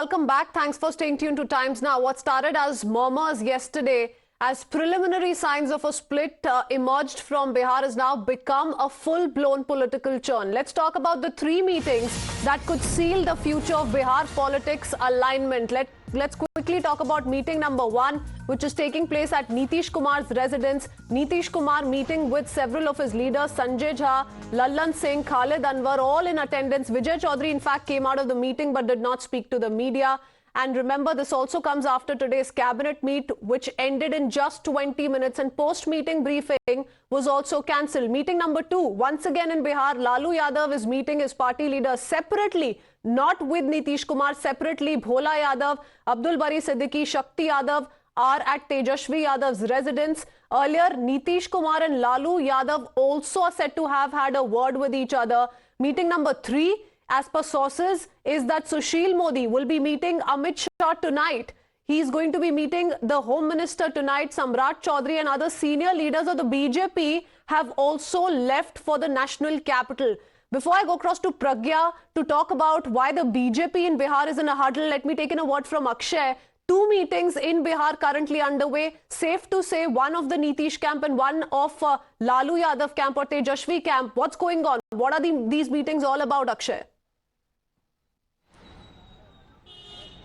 Welcome back. Thanks for staying tuned to Times Now. What started as murmurs yesterday as preliminary signs of a split emerged from Bihar has now become a full-blown political churn. Let's talk about the three meetings that could seal the future of Bihar politics alignment. Let's quickly talk about meeting number one, which is taking place at Nitish Kumar's residence. Nitish Kumar meeting with several of his leaders, Sanjay Jha, Lallan Singh, Khalid Anwar, all in attendance. Vijay Chaudhary, in fact, came out of the meeting but did not speak to the media. And remember, this also comes after today's cabinet meet, which ended in just 20 minutes. And post-meeting briefing was also cancelled. Meeting number two, once again in Bihar, Lalu Yadav is meeting his party leaders separately, not with Nitish Kumar, separately. Bhola Yadav, Abdul Bari Siddiqui, Shakti Yadav are at Tejashwi Yadav's residence. Earlier, Nitish Kumar and Lalu Yadav also are said to have had a word with each other. Meeting number three, as per sources, is that Sushil Modi will be meeting Amit Shah tonight. He's going to be meeting the Home Minister tonight. Samrat Chaudhary and other senior leaders of the BJP have also left for the national capital. Before I go across to Pragya to talk about why the BJP in Bihar is in a huddle, let me take in a word from Akshay. Two meetings in Bihar currently underway. Safe to say one of the Nitish camp and one of Lalu Yadav camp or Tejashwi camp. What's going on? What are these meetings all about, Akshay?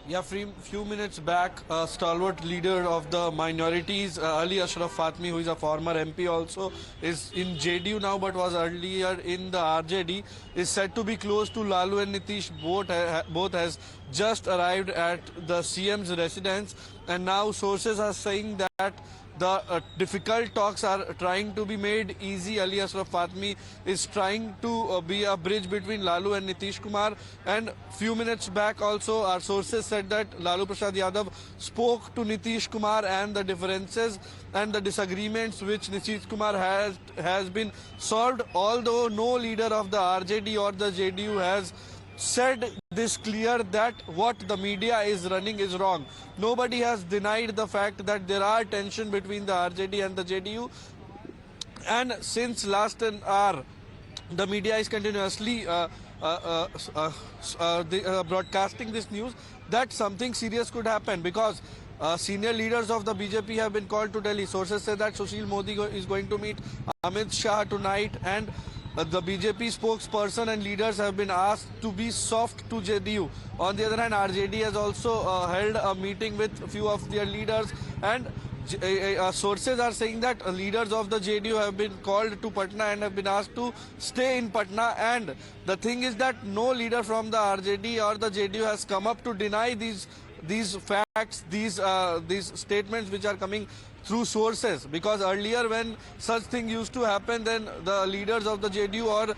Yeah, few minutes back, stalwart leader of the minorities, Ali Ashraf Fatmi, who is a former MP also, is in JDU now but was earlier in the RJD, is said to be close to Lalu and Nitish. Both has just arrived at the CM's residence, and now sources are saying that the difficult talks are trying to be made easy. Ali Ashraf Fatmi is trying to be a bridge between Lalu and Nitish Kumar. And few minutes back also our sources said that Lalu Prasad Yadav spoke to Nitish Kumar and the differences and the disagreements which Nitish Kumar has been solved, although no leader of the RJD or the JDU has said this clear that what the media is running is wrong. Nobody has denied the fact that there are tension between the RJD and the JDU, and since last an hour the media is continuously broadcasting this news that something serious could happen, because senior leaders of the BJP have been called to Delhi. Sources say that Sushil Modi is going to meet Amit Shah tonight, and the BJP spokesperson and leaders have been asked to be soft to JDU. On the other hand, RJD has also held a meeting with a few of their leaders, and sources are saying that leaders of the JDU have been called to Patna and have been asked to stay in Patna. And the thing is that no leader from the RJD or the JDU has come up to deny these facts, these statements which are coming through sources, because earlier when such thing used to happen, then the leaders of the JDU or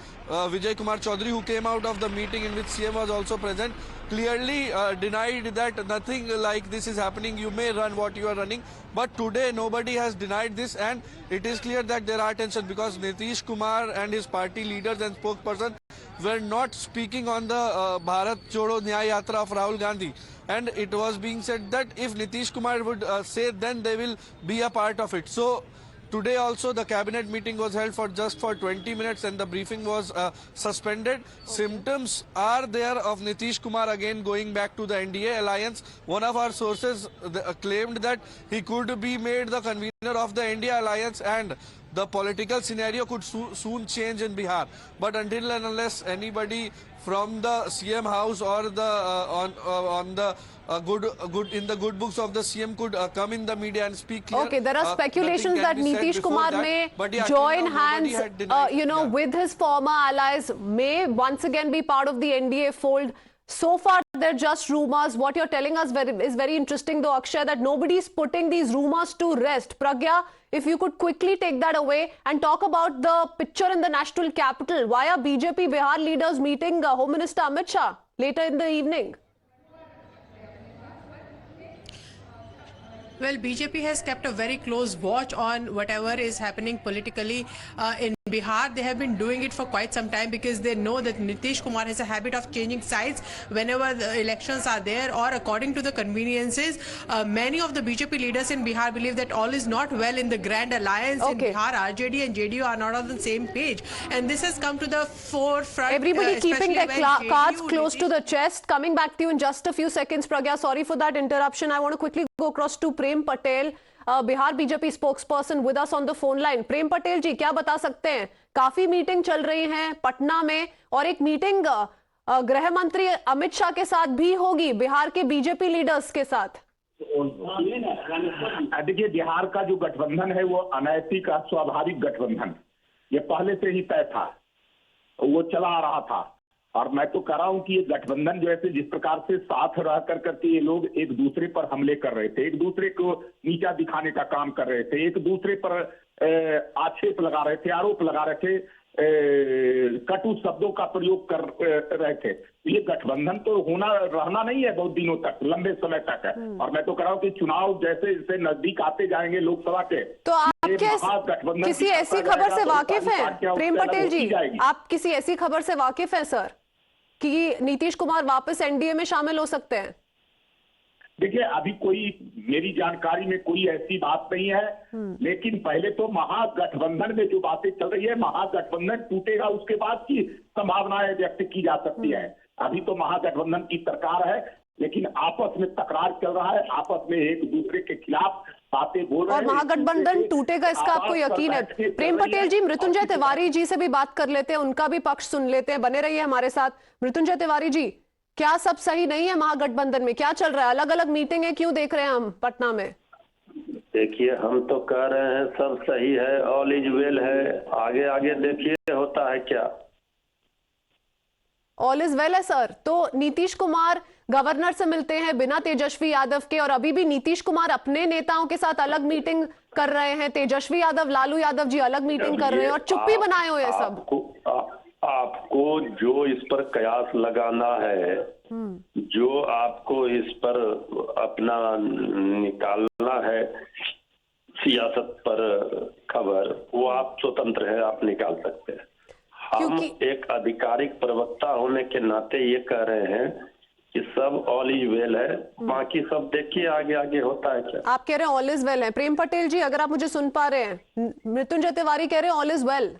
Vijay Kumar Chaudhary, who came out of the meeting in which CM was also present, clearly denied that nothing like this is happening. You may run what you are running, but today nobody has denied this, and it is clear that there are tensions because Nitish Kumar and his party leaders and spokesperson were not speaking on the Bharat Jodo Nyaya Yatra of Rahul Gandhi. And it was being said that if Nitish Kumar would say, then they will be a part of it. So today also the cabinet meeting was held for just 20 minutes and the briefing was suspended. Symptoms are there of Nitish Kumar again going back to the NDA alliance. One of our sources claimed that he could be made the convener of the NDA alliance and the political scenario could soon change in Bihar. But until and unless anybody from the CM house or the in the good books of the CM could come in the media and speak clear. Okay, there are speculations that Nitish Kumar may join hands, with his former allies, may once again be part of the NDA fold. So far, they're just rumors. What you're telling us is very interesting, though, Akshay, that nobody's putting these rumors to rest. Pragya, if you could quickly take that away and talk about the picture in the national capital. Why are BJP Bihar leaders meeting Home Minister Amit Shah later in the evening? Well, BJP has kept a very close watch on whatever is happening politically in Bihar, they have been doing it for quite some time because they know that Nitish Kumar has a habit of changing sides whenever the elections are there or according to the conveniences. Many of the BJP leaders in Bihar believe that all is not well in the grand alliance in Bihar. RJD and JDU are not on the same page, and this has come to the forefront. Everybody keeping their cards close to the chest. Coming back to you in just a few seconds, Pragya. Sorry for that interruption. I want to quickly go across to Prem Patel, Bihar BJP spokesperson with us on the phone line. Prem Patel ji, क्या बता सकते हैं? काफी meeting चल रही है पटना में और एक मीटिंग गृह मंत्री अमित शाह के साथ भी होगी बिहार के बीजेपी लीडर्स के साथ. देखिए, बिहार का जो गठबंधन है वो अनैतिक स्वाभाविक गठबंधन, ये पहले से ही तय था, वो चला आ रहा था. और मैं तो कह रहा हूं कि ये गठबंधन जो है जिस प्रकार से साथ रह करके ये लोग एक दूसरे पर हमले कर रहे थे, एक दूसरे को नीचा दिखाने का काम कर रहे थे, एक दूसरे पर आक्षेप लगा रहे थे, आरोप लगा रहे थे, कटु शब्दों का प्रयोग कर रहे थे. ये गठबंधन तो रहना नहीं है बहुत दिनों तक, लंबे समय तक है. और मैं तो कह रहा हूं कि चुनाव जैसे जैसे नजदीक आते जाएंगे लोकसभा के, तो आप किसी ऐसी खबर से वाकिफ हैं प्रेम पटेल जी? आप किसी ऐसी खबर से वाकिफ हैं सर कि नीतीश कुमार वापस एनडीए में शामिल हो सकते हैं? देखिए, अभी कोई मेरी जानकारी में कोई ऐसी बात नहीं है, लेकिन पहले तो महागठबंधन में जो बातें चल रही है, महागठबंधन टूटेगा उसके बाद की संभावनाएं व्यक्त की जा सकती है. अभी तो महागठबंधन की सरकार है, लेकिन आपस में तकरार चल रहा है, आपस में एक दूसरे के खिलाफ बातें बोल रहे हैं. और महागठबंधन टूटेगा इसका आपको यकीन है? प्रेम पटेल जी, मृत्युंजय तिवारी जी से भी बात कर लेते हैं, उनका भी पक्ष सुन लेते हैं. बने रहिए हमारे साथ. मृत्युंजय तिवारी जी, क्या सब सही नहीं है महागठबंधन में? क्या चल रहा है? अलग अलग मीटिंग क्यों देख रहे हैं हम पटना में? देखिए, हम तो कह रहे हैं सब सही है, ऑल इज वेल है. आगे आगे देखिए होता है क्या. ऑल इज वेल है सर. तो नीतीश कुमार गवर्नर से मिलते हैं बिना तेजस्वी यादव के, और अभी भी नीतीश कुमार अपने नेताओं के साथ अलग मीटिंग कर रहे हैं. तेजस्वी यादव, लालू यादव जी अलग मीटिंग कर रहे हैं और चुप्पी बनाए हुए हैं सब. आपको जो इस पर कयास लगाना है, जो आपको इस पर अपना निकालना है सियासत पर खबर, वो आप स्वतंत्र है, आप निकाल सकते हैं. हम एक आधिकारिक प्रवक्ता होने के नाते ये कह रहे हैं कि सब ऑल इज वेल है, बाकी सब देखिए आगे आगे होता है क्या. आप कह रहे हैं ऑल इज वेल है. प्रेम पटेल जी, अगर आप मुझे सुन पा रहे हैं, मृत्युंजय तिवारी कह रहे हैं ऑल इज वेल.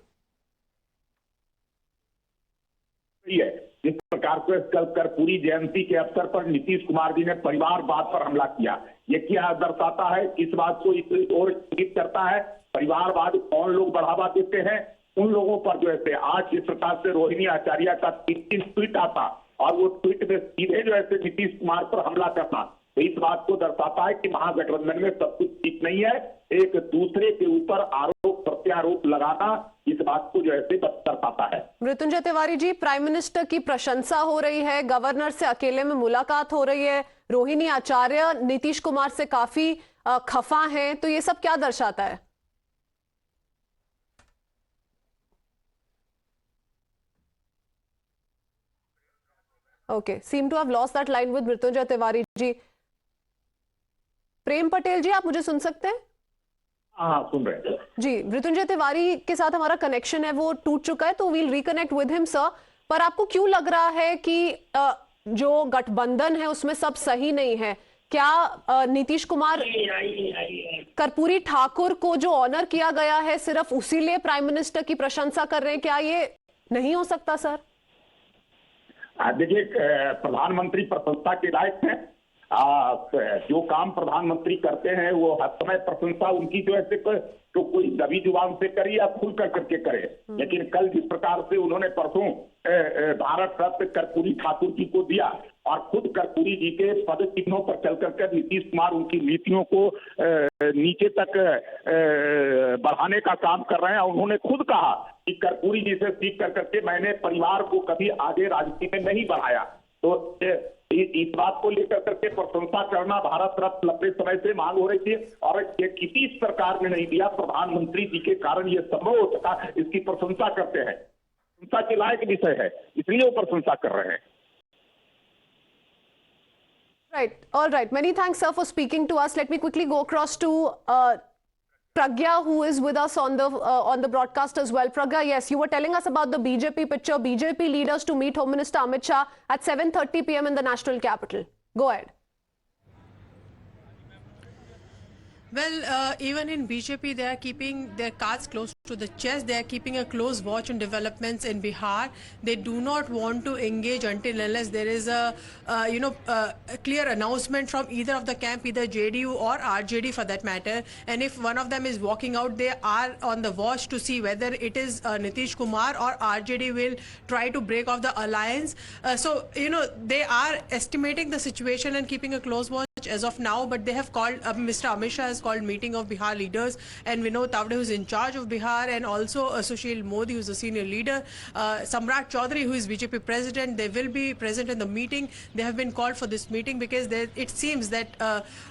जिस प्रकार से कल कर्पूरी जयंती के अवसर पर नीतीश कुमार जी ने परिवारवाद पर हमला किया, ये क्या दर्शाता है? इस बात को इस ओर इंगित करता है. परिवारवाद कौन लोग बढ़ावा देते हैं? उन लोगों पर जो है आज जिस प्रकार से रोहिणी आचार्य का 3 ट्वीट आता और वो ट्वीट में सीधे जो है नीतीश कुमार पर हमला करना, तो इस बात को दर्शाता है कि महागठबंधन में सब कुछ ठीक नहीं है. एक दूसरे के ऊपर आरोप प्रत्यारोप लगाना इस बात को जो है दर्शाता है. मृत्युंजय तिवारी जी, प्राइम मिनिस्टर की प्रशंसा हो रही है, गवर्नर से अकेले में मुलाकात हो रही है, रोहिणी आचार्य नीतीश कुमार से काफी खफा हैं, तो ये सब क्या दर्शाता है? Okay, seem to have lost that line with Mrityunjay Tiwari ji. प्रेम पटेल जी, आप मुझे सुन सकते हैं? हाँ, सुन रहे हैं जी. मृत्युंजय तिवारी के साथ हमारा कनेक्शन है वो टूट चुका है, तो we'll reconnect with him sir. पर आपको क्यों लग रहा है कि जो गठबंधन है उसमें सब सही नहीं है? क्या नीतीश कुमार, कर्पूरी ठाकुर को जो ऑनर किया गया है सिर्फ उसी लिए प्राइम मिनिस्टर की प्रशंसा कर रहे हैं? क्या ये नहीं हो सकता सर? देखिए, प्रधानमंत्री प्रशंसा के लायक हैं. जो काम प्रधानमंत्री करते हैं वो हर समय प्रशंसा उनकी जो है तो कोई दबी जुबान से करे या खुल कर करके करे. लेकिन कल जिस प्रकार से उन्होंने परसों भारत रत्न कर्पूरी ठाकुर जी को दिया और खुद कर्पूरी जी के पद चिन्हों पर चल करके नीतीश कुमार उनकी नीतियों को नीचे तक बढ़ाने का काम कर रहे हैं. उन्होंने खुद कहा कि कर्पूरी जी से सीख कर करके मैंने परिवार को कभी आगे राजनीति में नहीं बढ़ाया. तो इस बात को लेकर करके प्रशंसा करना भारत रत्न लंबे समय से मांग हो रही थी और ये किसी सरकार ने नहीं दिया. प्रधानमंत्री जी के कारण ये संभव हो सका, इसकी प्रशंसा करते हैं. प्रशंसा के लायक विषय है, इसलिए वो प्रशंसा कर रहे हैं. Right. All right. Many thanks, sir, for speaking to us. Let me quickly go across to Pragya, who is with us on the broadcast as well. Pragya, yes, you were telling us about the BJP picture, BJP leaders to meet Home Minister Amit Shah at 7:30 p.m. in the national capital. Go ahead. Well, even in BJP, they are keeping their cards close to the chest. They are keeping a close watch on developments in Bihar. They do not want to engage until unless there is a clear announcement from either of the camp, either JDU or RJD for that matter. And if one of them is walking out, they are on the watch to see whether it is Nitish Kumar or RJD will try to break off the alliance. They are estimating the situation and keeping a close watch as of now, but they have called, Mr. Amit Shah has called meeting of Bihar leaders, and Vinod Tawde, who is in charge of Bihar, and also Sushil Modi, who is a senior leader, Samrat Chaudhary, who is BJP president. They will be present in the meeting. They have been called for this meeting because it seems that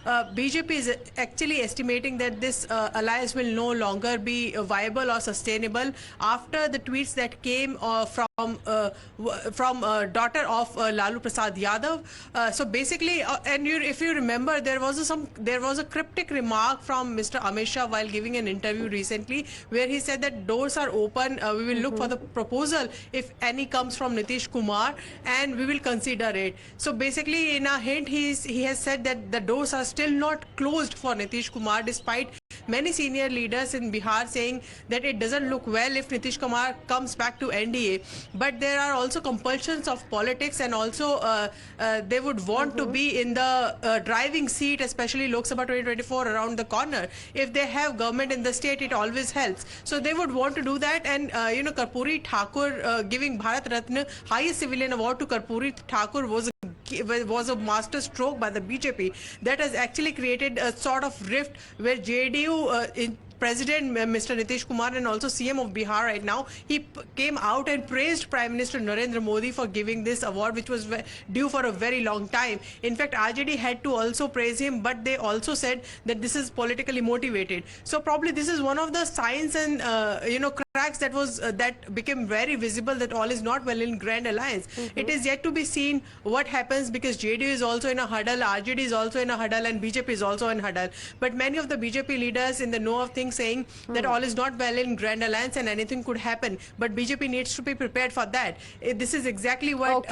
BJP is actually estimating that this alliance will no longer be viable or sustainable after the tweets that came from daughter of Lalu Prasad Yadav. So basically, if you remember, there was a cryptic remark from Mr. Amit Shah while giving an interview recently, where he said that doors are open. We will look for the proposal if any comes from Nitish Kumar, and we will consider it. So basically, in a hint, he has said that the doors are still not closed for Nitish Kumar, despite many senior leaders in Bihar saying that it doesn't look well if Nitish Kumar comes back to NDA. But there are also compulsions of politics, and also they would want to be in the driving seat, especially Lok Sabha 2024 around the corner. If they have government in the state, it always helps. So they would want to do that. And Karpuri Thakur giving Bharat Ratna, highest civilian award to Karpuri Thakur was a master stroke by the BJP that has actually created a sort of rift where JDU President Mr. Nitish Kumar and also CM of Bihar right now, he came out and praised Prime Minister Narendra Modi for giving this award, which was due for a very long time. In fact, RJD had to also praise him, but they also said that this is politically motivated. So probably this is one of the signs and cracks that became very visible that all is not well in Grand Alliance. It is yet to be seen what happens, because JDU is also in a huddle, RJD is also in a huddle, and BJP is also in a huddle. But many of the BJP leaders in the know of things saying that all is not well in Grand Alliance and anything could happen. But BJP needs to be prepared for that. This is exactly what,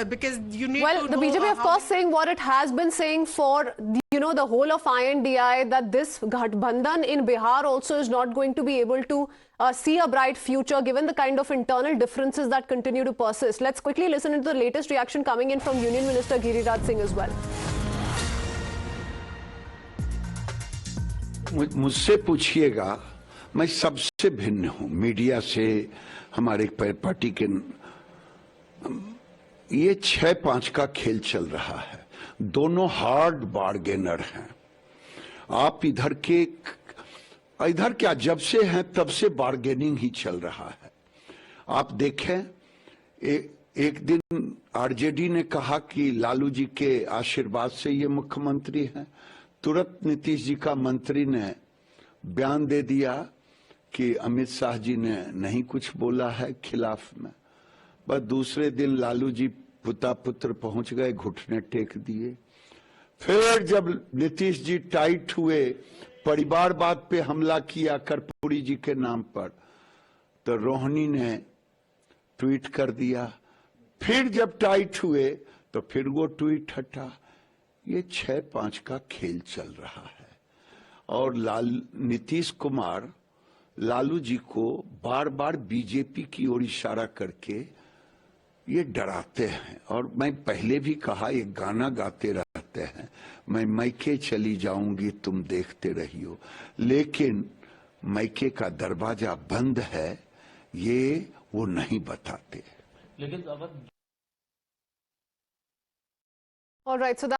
because you need to know... Well, the BJP, of course, saying what it has been saying for the whole of INDI, that this Gathbandhan in Bihar also is not going to be able to see a bright future given the kind of internal differences that continue to persist. Let's quickly listen to the latest reaction coming in from Union Minister Giriraj Singh as well. मुझसे पूछिएगा, मैं सबसे भिन्न हूं, media से, हमारे party के। ये 6-5 का खेल चल रहा है, दोनों हार्ड बार्गेनर हैं। आप इधर क्या, जब से हैं तब से बार्गेनिंग ही चल रहा है। आप देखें, एक दिन आरजेडी ने कहा कि लालू जी के आशीर्वाद से ये मुख्यमंत्री हैं, तुरंत नीतीश जी का मंत्री ने बयान दे दिया कि अमित शाह जी ने नहीं कुछ बोला है खिलाफ में। बस दूसरे दिन लालू जी पुता पुत्र पहुंच गए, घुटने टेक दिए। फिर जब नीतीश जी टाइट हुए, परिवारवाद पे हमला किया कर्पूरी जी के नाम पर, तो रोहिणी ने ट्वीट कर दिया। फिर जब टाइट हुए तो फिर वो ट्वीट हटा। ये 6-5 का खेल चल रहा है। और नीतीश कुमार लालू जी को बार बार बीजेपी की ओर इशारा करके ये डराते हैं। और मैं पहले भी कहा, ये गाना गाते रहते हैं, मैं मैके चली जाऊंगी तुम देखते रहियो, लेकिन मैके का दरवाजा बंद है, ये वो नहीं बताते। All right, so that